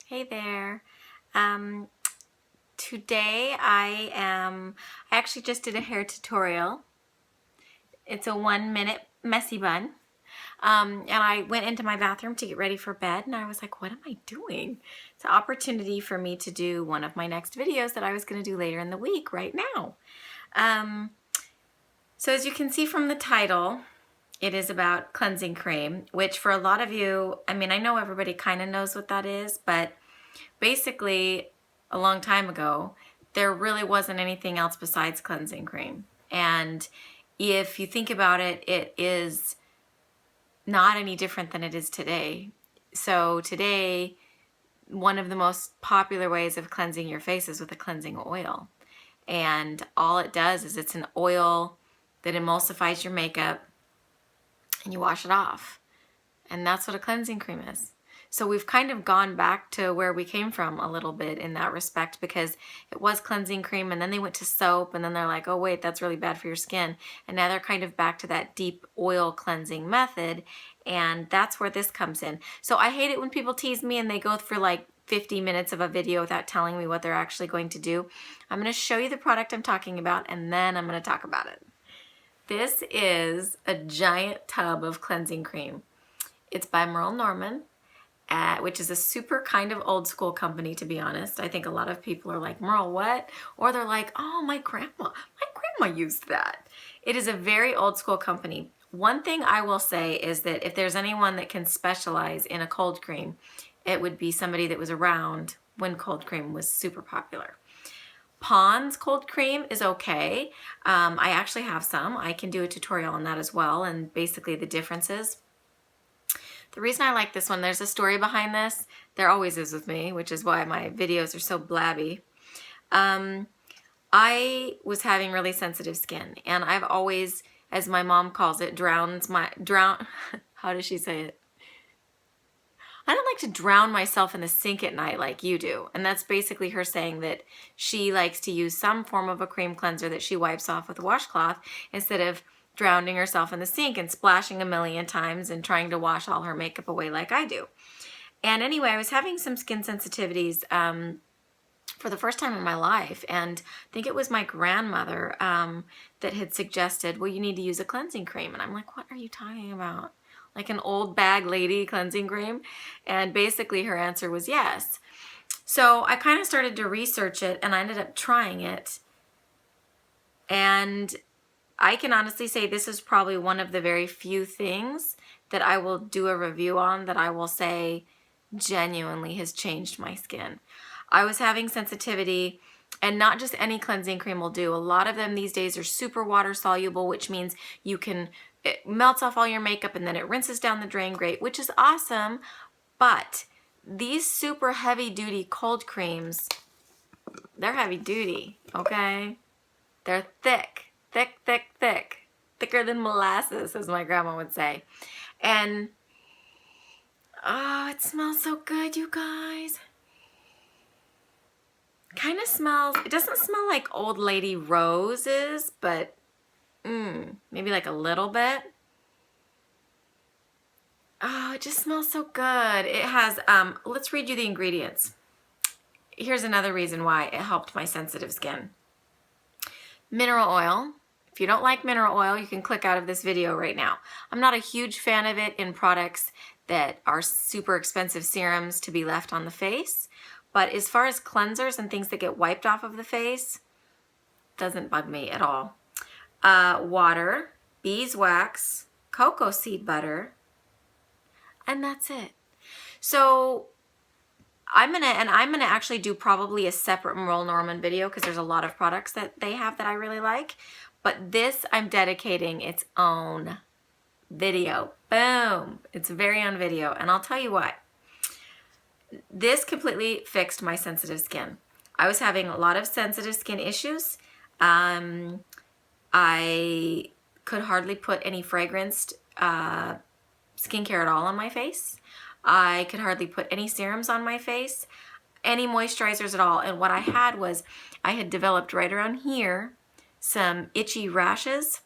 Hey there. Today I actually just did a hair tutorial. It's a 1-minute messy bun. And I went into my bathroom to get ready for bed and I was like, what am I doing? It's an opportunity for me to do one of my next videos that I was going to do later in the week right now. So as you can see from the title, it is about cleansing cream, which for a lot of you, I mean, I know everybody kind of knows what that is, but basically a long time ago, there really wasn't anything else besides cleansing cream. And if you think about it, it is not any different than it is today. So today, one of the most popular ways of cleansing your face is with a cleansing oil. And all it does is it's an oil that emulsifies your makeup and you wash it off. And that's what a cleansing cream is. So we've kind of gone back to where we came from a little bit in that respect, because it was cleansing cream and then they went to soap and then they're like, oh wait, that's really bad for your skin. And now they're kind of back to that deep oil cleansing method, and that's where this comes in. So I hate it when people tease me and they go for like 50 minutes of a video without telling me what they're actually going to do. I'm going to show you the product I'm talking about and then I'm going to talk about it. This is a giant tub of cleansing cream. It's by Merle Norman, which is a super kind of old school company, to be honest. I think a lot of people are like, Merle, what? Or they're like, oh, my grandma used that. It is a very old school company. One thing I will say is that if there's anyone that can specialize in a cold cream, it would be somebody that was around when cold cream was super popular. Pond's cold cream is okay. I actually have some. I can do a tutorial on that as well, and basically the differences. The reason I like this one, there's a story behind this. There always is with me, which is why my videos are so blabby. I was having really sensitive skin, and I've always, as my mom calls it, how does she say it? I don't like to drown myself in the sink at night like you do. And that's basically her saying that she likes to use some form of a cream cleanser that she wipes off with a washcloth instead of drowning herself in the sink and splashing a million times and trying to wash all her makeup away like I do. And anyway, I was having some skin sensitivities for the first time in my life. And I think it was my grandmother that had suggested, well, you need to use a cleansing cream. And I'm like, what are you talking about? Like an old bag lady cleansing cream? And basically her answer was yes. So I kind of started to research it and I ended up trying it. And I can honestly say this is probably one of the very few things that I will do a review on that I will say genuinely has changed my skin. I was having sensitivity, and not just any cleansing cream will do. A lot of them these days are super water soluble, which means it melts off all your makeup and then it rinses down the drain great, which is awesome. But these super heavy duty cold creams, they're heavy duty, okay? They're thick. Thicker than molasses, as my grandma would say. And, oh, it smells so good, you guys. Kind of smells, it doesn't smell like old lady roses, but maybe like a little bit. Oh, it just smells so good. It has, let's read you the ingredients. Here's another reason why it helped my sensitive skin. Mineral oil. If you don't like mineral oil, you can click out of this video right now. I'm not a huge fan of it in products that are super expensive serums to be left on the face. But as far as cleansers and things that get wiped off of the face, doesn't bug me at all. Water, beeswax, cocoa seed butter, and that's it. So I'm gonna actually do probably a separate Merle Norman video because there's a lot of products that they have that I really like. But this I'm dedicating its own video. Boom! It's very own video, and I'll tell you what. This completely fixed my sensitive skin. I was having a lot of sensitive skin issues. I could hardly put any fragranced skincare at all on my face. I could hardly put any serums on my face, any moisturizers at all. And what I had was, I had developed right around here some itchy rashes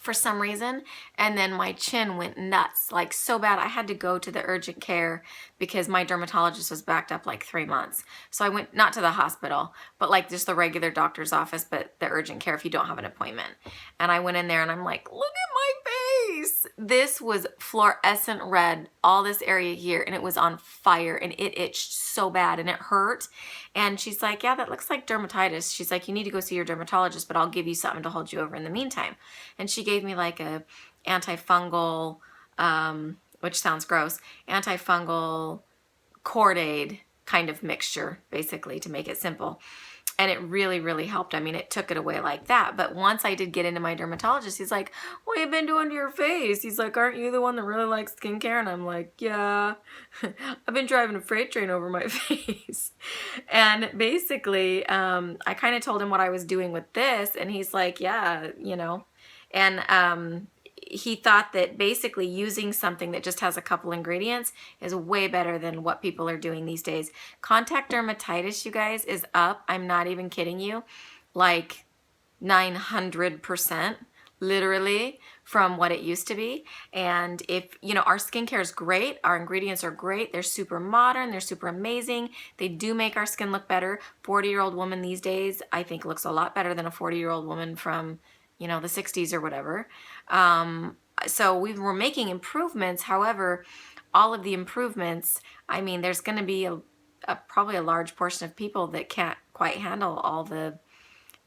for some reason, and then my chin went nuts, like so bad I had to go to the urgent care because my dermatologist was backed up like 3 months. So I went not to the hospital, but like just the regular doctor's office, but the urgent care if you don't have an appointment. And I went in there and I'm like, look at my face. This was fluorescent red, all this area here, and it was on fire and it itched so bad and it hurt. And she's like, yeah, that looks like dermatitis. She's like, you need to go see your dermatologist, but I'll give you something to hold you over in the meantime. And she gave me like a antifungal, which sounds gross, antifungal Cordaid kind of mixture, basically, to make it simple. And it really, really helped. I mean, it took it away like that. But once I did get into my dermatologist, he's like, what have you been doing to your face? He's like, aren't you the one that really likes skincare? And I'm like, yeah, I've been driving a freight train over my face. And basically, I kind of told him what I was doing with this. And he's like, yeah, you know. And he thought that basically using something that just has a couple ingredients is way better than what people are doing these days. Contact dermatitis, you guys, is up. I'm not even kidding you. Like 900%, literally, from what it used to be. And if, you know, our skincare is great. Our ingredients are great. They're super modern. They're super amazing. They do make our skin look better. 40-year-old woman these days, I think, looks a lot better than a 40-year-old woman from, you know, the 60s or whatever. So we were making improvements. However, all of the improvements, I mean, there's going to be probably a large portion of people that can't quite handle all the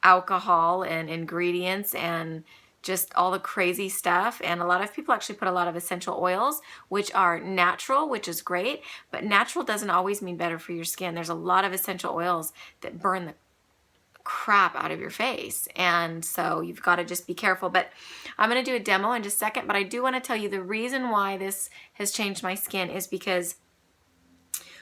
alcohol and ingredients and just all the crazy stuff. And a lot of people actually put a lot of essential oils, which are natural, which is great, but natural doesn't always mean better for your skin. There's a lot of essential oils that burn the crap out of your face, and so you've got to just be careful. But I'm going to do a demo in just a second, but I do want to tell you the reason why this has changed my skin is because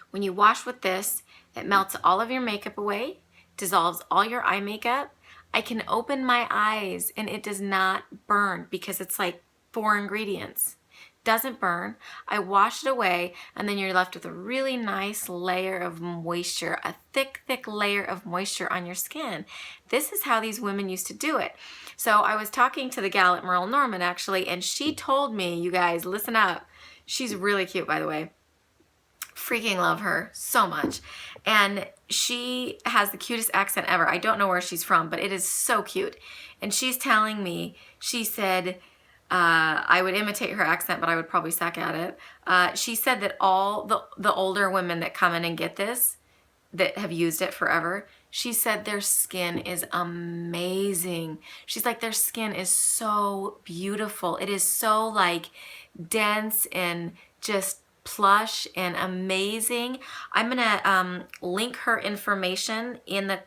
when you wash with this, it melts all of your makeup away, dissolves all your eye makeup. I can open my eyes and it does not burn because it's like 4 ingredients. Doesn't burn. I wash it away, and then you're left with a really nice layer of moisture, a thick, thick layer of moisture on your skin. This is how these women used to do it. So I was talking to the gal at Merle Norman, actually, and she told me, you guys, listen up. She's really cute, by the way. Freaking love her so much. And she has the cutest accent ever. I don't know where she's from, but it is so cute. And she's telling me, she said, I would imitate her accent, but I would probably suck at it. She said that all the older women that come in and get this, that have used it forever, she said their skin is amazing. She's like, their skin is so beautiful. It is so like dense and just plush and amazing. I'm gonna link her information in the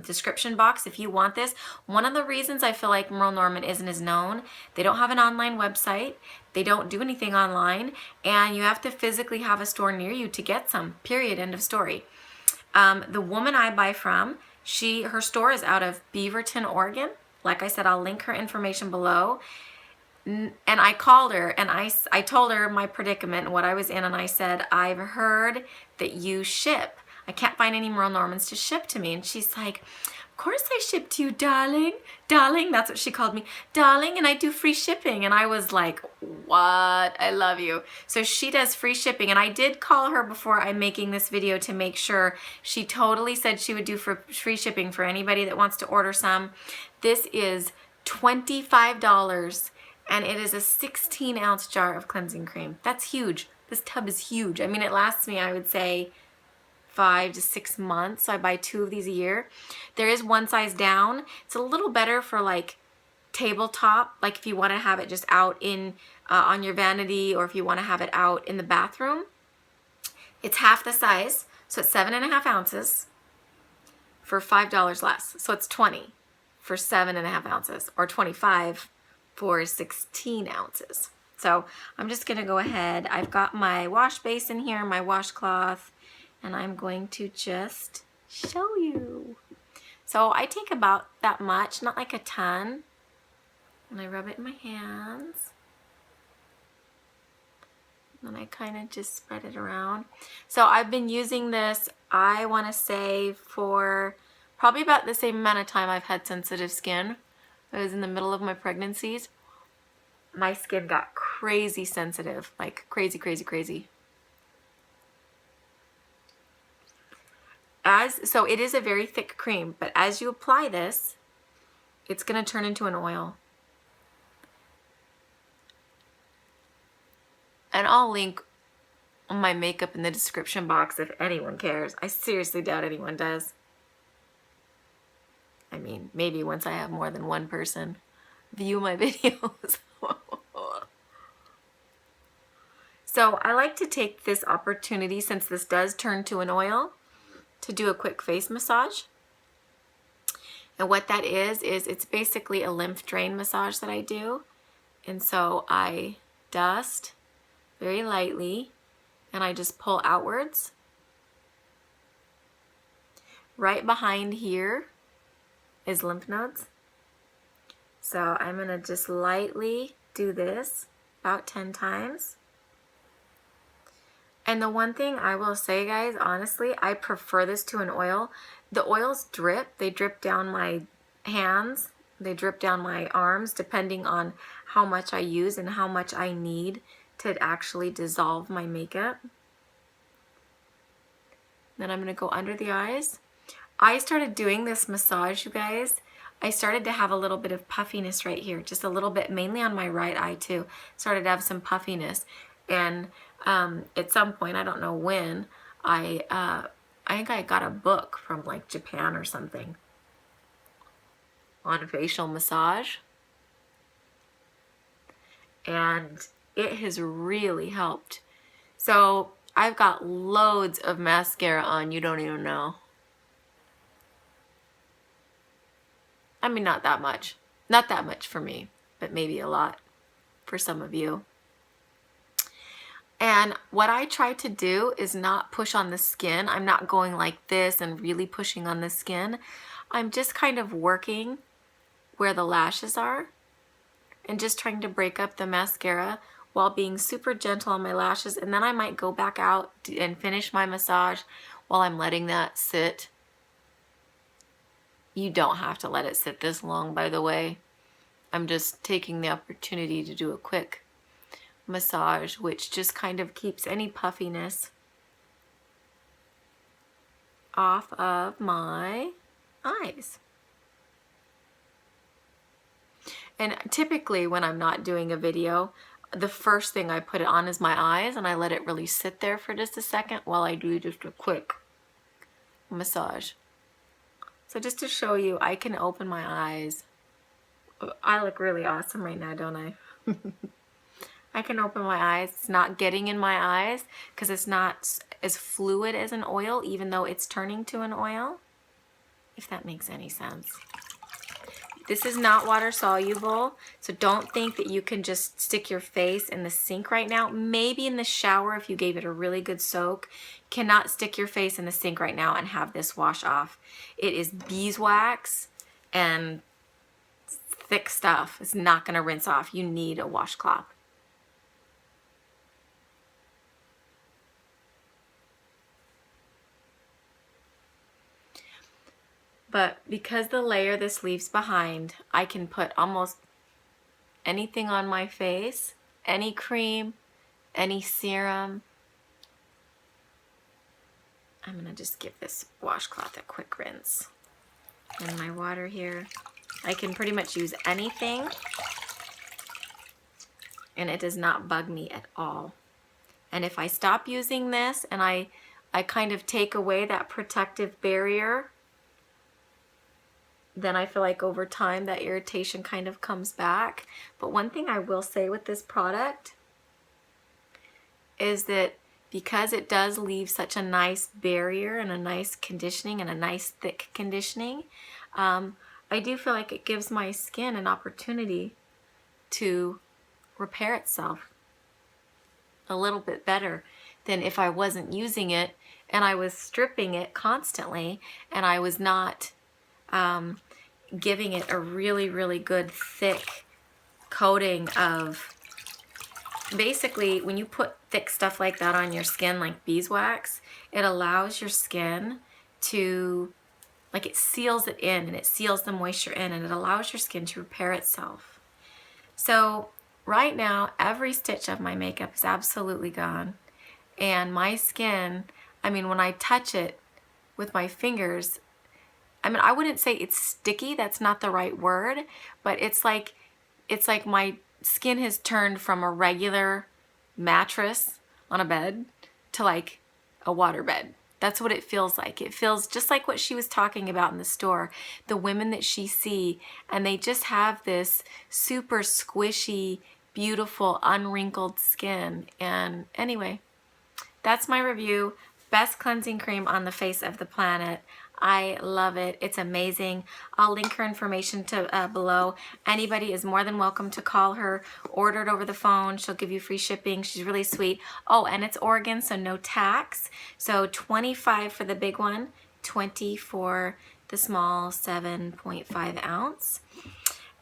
description box if you want this. One of the reasons I feel like Merle Norman isn't as known, they don't have an online website, they don't do anything online, and you have to physically have a store near you to get some, period, end of story. The woman I buy from, her store is out of Beaverton, Oregon. Like I said, I'll link her information below. And I called her and I told her my predicament and what I was in, and I said, I've heard that you ship. I can't find any Merle Normans to ship to me. And she's like, of course I ship to you, darling. Darling, that's what she called me. Darling, and I do free shipping. And I was like, what? I love you. So she does free shipping. And I did call her before I'm making this video to make sure. She totally said she would do free shipping for anybody that wants to order some. This is $25. And it is a 16-ounce jar of cleansing cream. That's huge. This tub is huge. I mean, it lasts me, I would say, 5 to 6 months. So I buy 2 of these a year. There is one size down. It's a little better for like tabletop, like if you want to have it just out in on your vanity, or if you want to have it out in the bathroom. It's half the size, so it's 7.5 ounces for $5 less. So it's 20 for 7.5 ounces, or 25 for 16 ounces. So I'm just gonna go ahead. I've got my wash basin here, my washcloth, and I'm going to just show you. So I take about that much, not like a ton, and I rub it in my hands. And I kind of just spread it around. So I've been using this, I want to say, for probably about the same amount of time I've had sensitive skin. I was in the middle of my pregnancies. my skin got crazy sensitive, like crazy, crazy, crazy. So it is a very thick cream, but as you apply this, it's going to turn into an oil. And I'll link my makeup in the description box if anyone cares. I seriously doubt anyone does. I mean, maybe once I have more than one person view my videos. So I like to take this opportunity, since this does turn to an oil, to do a quick face massage. And what that is it's basically a lymph drain massage that I do. And so I dust very lightly and I just pull outwards. Right behind here is lymph nodes. So I'm going to just lightly do this about 10 times. And the one thing I will say, guys, honestly, I prefer this to an oil. The oils drip. They drip down my hands. They drip down my arms, depending on how much I use and how much I need to actually dissolve my makeup. Then I'm going to go under the eyes. I started doing this massage, you guys. I started to have a little bit of puffiness right here, just a little bit, mainly on my right eye too. Started to have some puffiness. And at some point, I don't know when, I think I got a book from like Japan or something on facial massage. And it has really helped. So I've got loads of mascara on, you don't even know. I mean, not that much. Not that much for me, but maybe a lot for some of you. And what I try to do is not push on the skin. I'm not going like this and really pushing on the skin. I'm just kind of working where the lashes are and just trying to break up the mascara while being super gentle on my lashes. And then I might go back out and finish my massage while I'm letting that sit. You don't have to let it sit this long, by the way. I'm just taking the opportunity to do a quick massage, which just kind of keeps any puffiness off of my eyes. And typically when I'm not doing a video, the first thing I put it on is my eyes, and I let it really sit there for just a second while I do just a quick massage. So just to show you, I can open my eyes. I look really awesome right now, don't I? I can open my eyes. It's not getting in my eyes because it's not as fluid as an oil, even though it's turning to an oil, if that makes any sense. This is not water soluble, so don't think that you can just stick your face in the sink right now. Maybe in the shower if you gave it a really good soak. Cannot stick your face in the sink right now and have this wash off. It is beeswax and thick stuff. It's not going to rinse off. You need a washcloth. But because the layer this leaves behind, I can put almost anything on my face, any cream, any serum. I'm gonna just give this washcloth a quick rinse. In my water here. I can pretty much use anything, and it does not bug me at all. And if I stop using this and I kind of take away that protective barrier, then I feel like over time that irritation kind of comes back. But one thing I will say with this product is that because it does leave such a nice barrier and a nice conditioning and a nice thick conditioning, I do feel like it gives my skin an opportunity to repair itself a little bit better than if I wasn't using it and I was stripping it constantly and I was not giving it a really, really good thick coating of, basically when you put thick stuff like that on your skin, like beeswax, it allows your skin to, like, it seals it in and it seals the moisture in and it allows your skin to repair itself. So right now, every stitch of my makeup is absolutely gone. And my skin, I mean, when I touch it with my fingers, I mean, I wouldn't say it's sticky, that's not the right word, but it's like my skin has turned from a regular mattress on a bed to like a water bed. That's what it feels like. It feels just like what she was talking about in the store. The women that she see, and they just have this super squishy, beautiful, unwrinkled skin. And anyway, that's my review. Best cleansing cream on the face of the planet. I love it. It's amazing. I'll link her information to below. Anybody is more than welcome to call her, order it over the phone. She'll give you free shipping. She's really sweet. Oh, and it's Oregon, so no tax. So $25 for the big one, $20 for the small 7.5 ounce.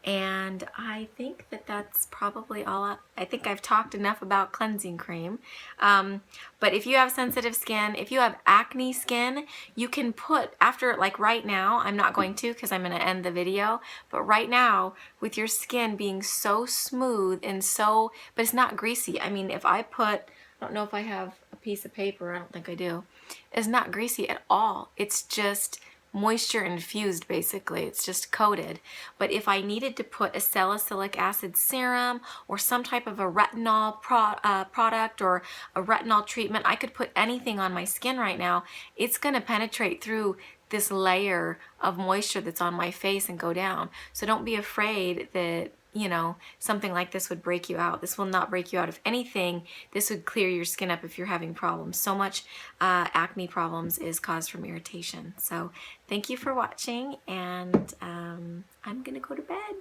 And I think that that's probably all. I think I've talked enough about cleansing cream. But if you have sensitive skin, if you have acne skin, you can put, after, like right now, I'm not going to because I'm going to end the video, but right now, with your skin being so smooth and so, but it's not greasy. I mean, if I put, I don't know if I have a piece of paper, I don't think I do. It's not greasy at all. It's just moisture infused, basically. It's just coated. But if I needed to put a salicylic acid serum or some type of a retinol product or a retinol treatment, I could put anything on my skin right now. It's going to penetrate through this layer of moisture that's on my face and go down. So don't be afraid that, you know, something like this would break you out. This will not break you out. If anything, this would clear your skin up if you're having problems. So much acne problems is caused from irritation. So thank you for watching, and I'm gonna go to bed.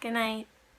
Good night.